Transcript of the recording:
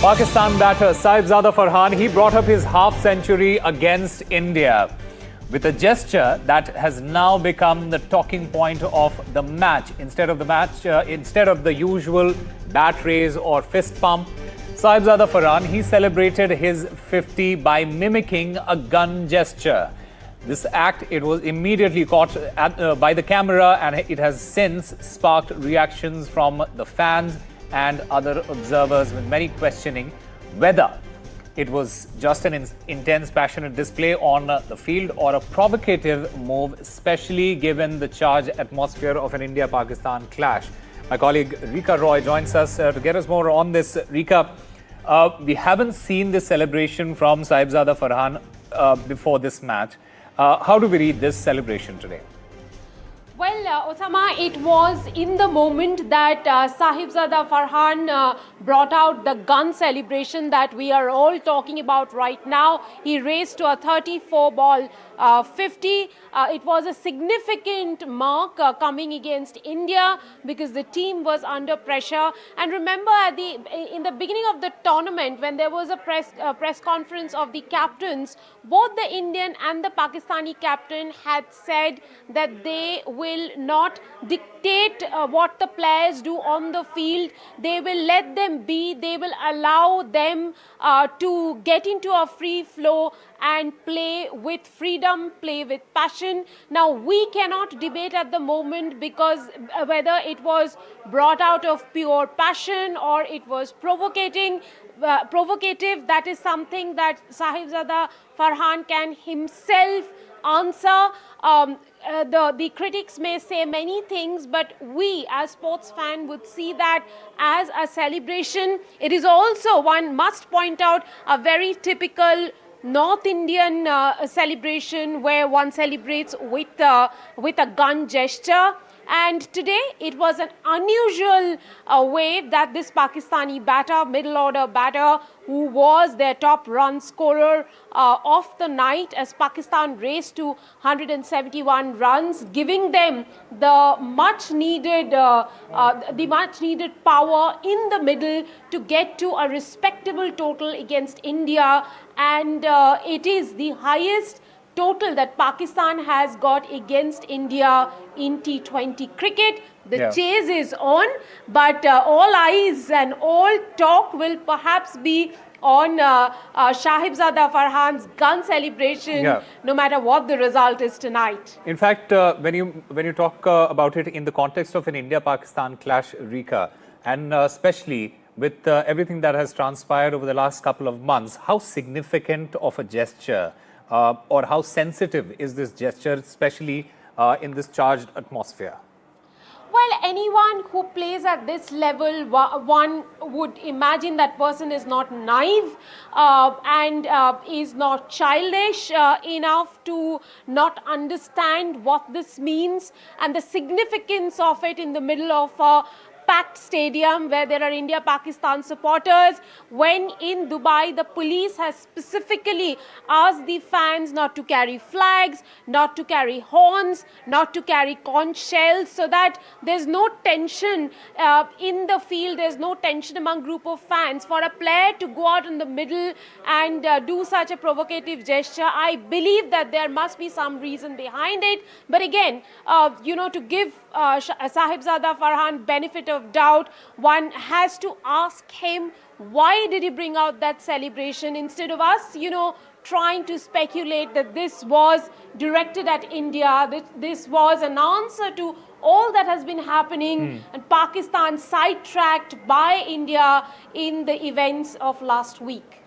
Pakistan batter Sahibzada Farhan, he brought up his half century against India with a gesture that has now become the talking point of the match. Instead of the usual bat raise or fist pump, Sahibzada Farhan, he celebrated his 50 by mimicking a gun gesture. This act, it was immediately caught by the camera, and it has since sparked reactions from the fans and other observers, with many questioning whether it was just an intense, passionate display on the field or a provocative move, especially given the charged atmosphere of an India-Pakistan clash. My colleague Rika Roy joins us to get us more on this. Rika, we haven't seen this celebration from Sahibzada Farhan before this match. How do we read this celebration today? Well, Osama, it was in the moment that Sahibzada Farhan brought out the gun celebration that we are all talking about right now. He raced to a 34-ball 50. It was a significant mark coming against India because the team was under pressure. And remember, in the beginning of the tournament, when there was a press conference of the captains, both the Indian and the Pakistani captain had said that they will not dictate what the players do on the field. They will let them be. They will allow them to get into a free flow and play with freedom, play with passion. Now, we cannot debate at the moment because whether it was brought out of pure passion or it was provocative, that is something that Sahibzada Farhan can himself answer. The critics may say many things, but we as sports fans would see that as a celebration. It is also, one must point out, a very typical North Indian celebration where one celebrates with a gun gesture. And today it was an unusual way that this Pakistani batter, middle order batter, who was their top run scorer of the night as Pakistan raced to 171 runs, giving them the much needed power in the middle to get to a respectable total against India. And it is the highest total that Pakistan has got against India in T20 cricket. The chase is on, but all eyes and all talk will perhaps be on Sahibzada Farhan's gun celebration, no matter what the result is tonight. In fact, when you talk about it in the context of an India-Pakistan clash, Rika, and especially with everything that has transpired over the last couple of months, how significant of a gesture or how sensitive is this gesture, especially in this charged atmosphere? Well, anyone who plays at this level, one would imagine that person is not naive and is not childish enough to not understand what this means and the significance of it in the middle of a packed stadium where there are India-Pakistan supporters, when in Dubai the police has specifically asked the fans not to carry flags, not to carry horns, not to carry conch shells, so that there's no tension in the field, there's no tension among group of fans. For a player to go out in the middle and do such a provocative gesture, I believe that there must be some reason behind it. But again, to give Sahibzada Farhan benefit of doubt, one has to ask him why did he bring out that celebration instead of us, trying to speculate that this was directed at India, that this was an answer to all that has been happening and Pakistan sidetracked by India in the events of last week.